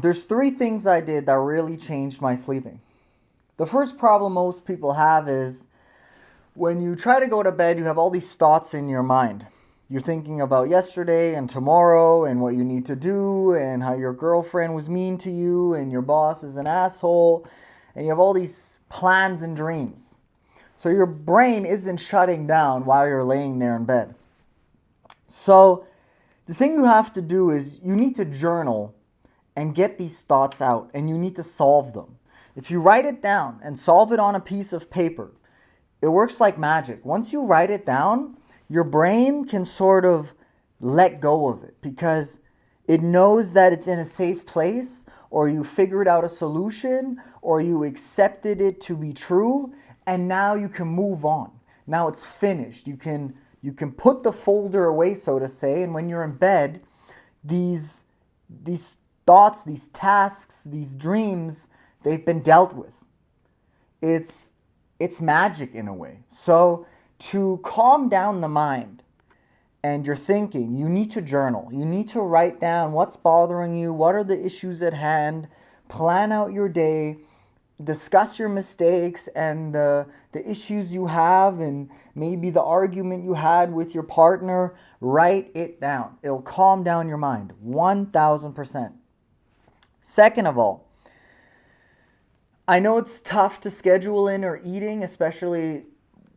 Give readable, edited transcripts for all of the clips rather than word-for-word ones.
There's three things I did that really changed my sleeping. The first problem most people have is when you try to go to bed, you have all these thoughts in your mind. You're thinking about yesterday and tomorrow and what you need to do and how your girlfriend was mean to you and your boss is an asshole. And you have all these plans and dreams. So your brain isn't shutting down while you're laying there in bed. So the thing you have to do is you need to journal and get these thoughts out, and you need to solve them. If you write it down and solve it on a piece of paper, it works like magic. Once you write it down, your brain can sort of let go of it because it knows that it's in a safe place, or you figured out a solution, or you accepted it to be true, and now you can move on. Now it's finished. You can put the folder away, so to say, and when you're in bed, these thoughts, these tasks, these dreams, they've been dealt with. It's magic in a way. So to calm down the mind and your thinking, you need to journal. You need to write down what's bothering you, what are the issues at hand, plan out your day, discuss your mistakes and the issues you have and maybe the argument you had with your partner. Write it down. It'll calm down your mind 1000%. Second of all, I know it's tough to schedule in or eating, especially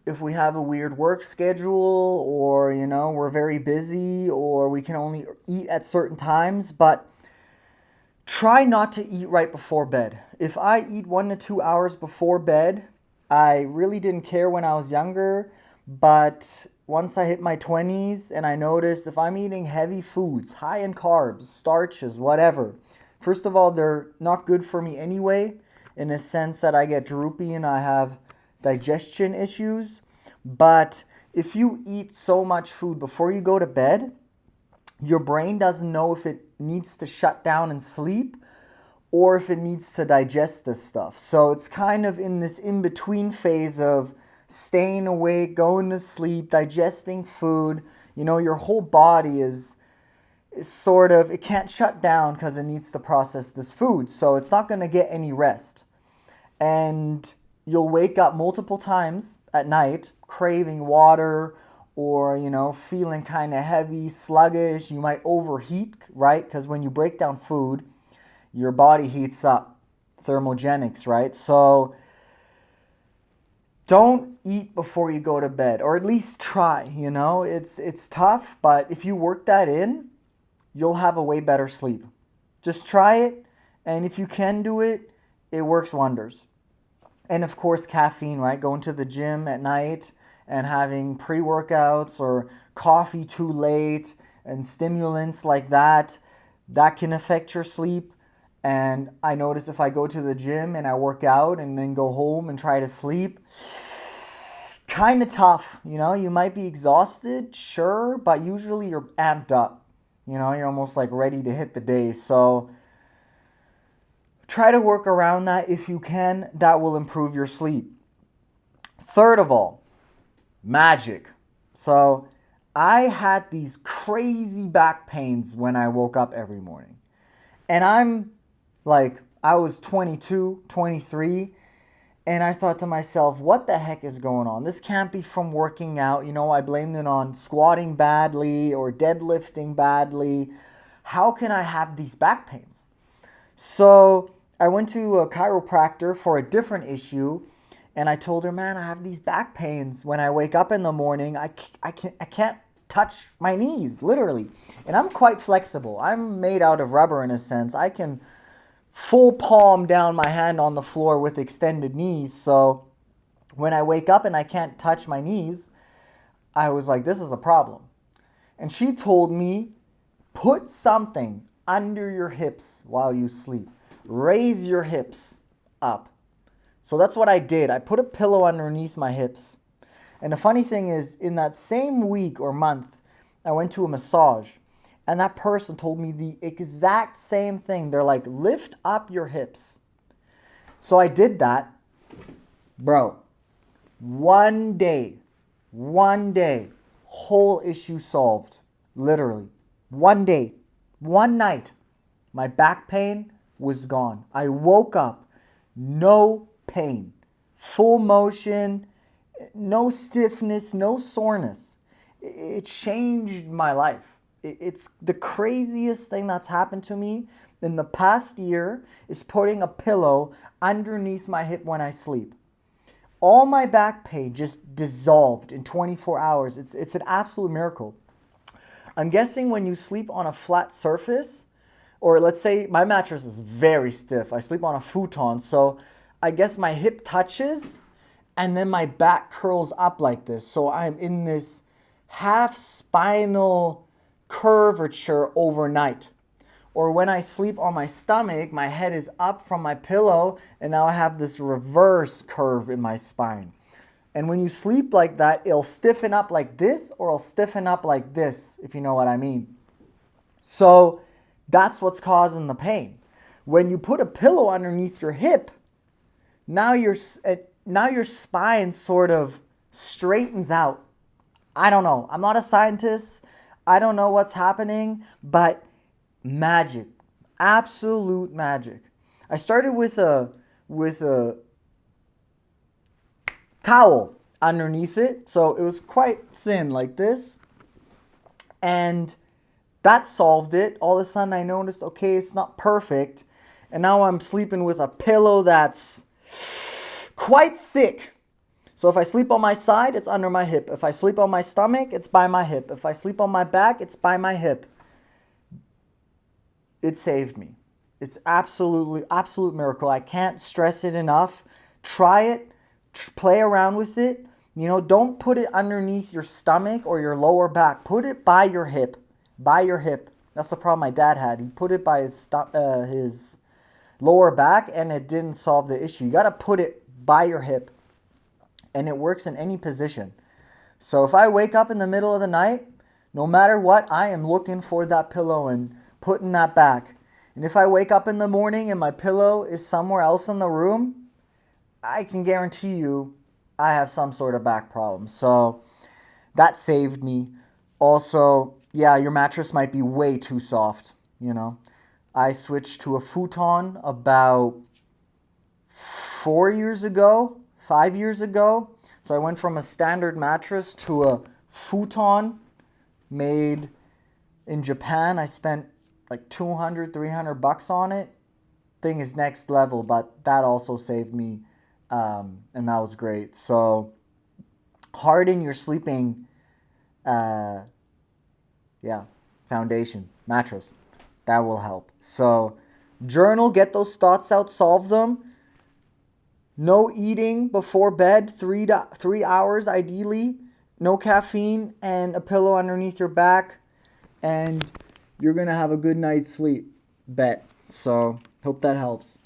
if we have a weird work schedule or, we're very busy or we can only eat at certain times, but try not to eat right before bed. If I eat 1 to 2 hours before bed, I really didn't care when I was younger, but once I hit my 20s and I noticed if I'm eating heavy foods, high in carbs, starches, whatever, first of all, they're not good for me anyway, in a sense that I get droopy and I have digestion issues. But if you eat so much food before you go to bed, your brain doesn't know if it needs to shut down and sleep or if it needs to digest this stuff. So it's kind of in this in-between phase of staying awake, going to sleep, digesting food. Your whole body is sort of, it can't shut down because it needs to process this food. So it's not going to get any rest. And you'll wake up multiple times at night craving water or, feeling kind of heavy, sluggish. You might overheat, right? Because when you break down food, your body heats up. Thermogenics, right? So don't eat before you go to bed, or at least try, It's tough, but if you work that in, you'll have a way better sleep. Just try it, and if you can do it, it works wonders. And of course, caffeine, right? Going to the gym at night and having pre-workouts or coffee too late and stimulants like that can affect your sleep. And I notice if I go to the gym and I work out and then go home and try to sleep, kind of tough. You might be exhausted, sure, but usually you're amped up. You're almost like ready to hit the day. So try to work around that if you can. That will improve your sleep. Third of all, magic. So I had these crazy back pains when I woke up every morning. And I was 22, 23, and I thought to myself, what the heck is going on? This can't be from working out. I blamed it on squatting badly or deadlifting badly. How can I have these back pains? So I went to a chiropractor for a different issue, and I told her, man, I have these back pains. When I wake up in the morning, I can't touch my knees, literally. And I'm quite flexible. I'm made out of rubber in a sense. I can full palm down my hand on the floor with extended knees. So when I wake up and I can't touch my knees, I was like, this is a problem. And she told me, put something under your hips while you sleep. Raise your hips up. So that's what I did. I put a pillow underneath my hips. And the funny thing is, in that same week or month, I went to a massage. And that person told me the exact same thing. They're like, lift up your hips. So I did that. Bro, one day, whole issue solved. Literally. One day, one night, my back pain was gone. I woke up, no pain, full motion, no stiffness, no soreness. It changed my life. It's the craziest thing that's happened to me in the past year is putting a pillow underneath my hip when I sleep. All my back pain just dissolved in 24 hours. It's an absolute miracle. I'm guessing when you sleep on a flat surface, or let's say my mattress is very stiff. I sleep on a futon, so I guess my hip touches and then my back curls up like this. So I'm in this half spinal curvature overnight. Or when I sleep on my stomach, my head is up from my pillow and now I have this reverse curve in my spine. And when you sleep like that, it'll stiffen up like this or it'll stiffen up like this, if you know what I mean. So that's what's causing the pain. When you put a pillow underneath your hip, now your spine sort of straightens out. I don't know. I'm not a scientist. I don't know what's happening, but magic, absolute magic. I started with a towel underneath it, so it was quite thin like this, and that solved it. All of a sudden I noticed, okay, it's not perfect, and now I'm sleeping with a pillow that's quite thick. So if I sleep on my side, it's under my hip. If I sleep on my stomach, it's by my hip. If I sleep on my back, it's by my hip. It saved me. It's absolute miracle. I can't stress it enough. Try it. Play around with it. You know, don't put it underneath your stomach or your lower back. Put it by your hip. By your hip. That's the problem my dad had. He put it by his lower back and it didn't solve the issue. You got to put it by your hip. And it works in any position. So if I wake up in the middle of the night, no matter what, I am looking for that pillow and putting that back. And if I wake up in the morning and my pillow is somewhere else in the room, I can guarantee you I have some sort of back problem. So that saved me. Also, yeah, your mattress might be way too soft, you know. I switched to a futon about 5 years ago. So I went from a standard mattress to a futon made in Japan. I spent like $200-300 on it. Thing is next level, but that also saved me, and that was great. So harden your sleeping foundation, mattress. That will help. So journal, get those thoughts out, solve them. No eating before bed, 3 hours ideally. No caffeine and a pillow underneath your back. And you're going to have a good night's sleep. Bet. So, hope that helps.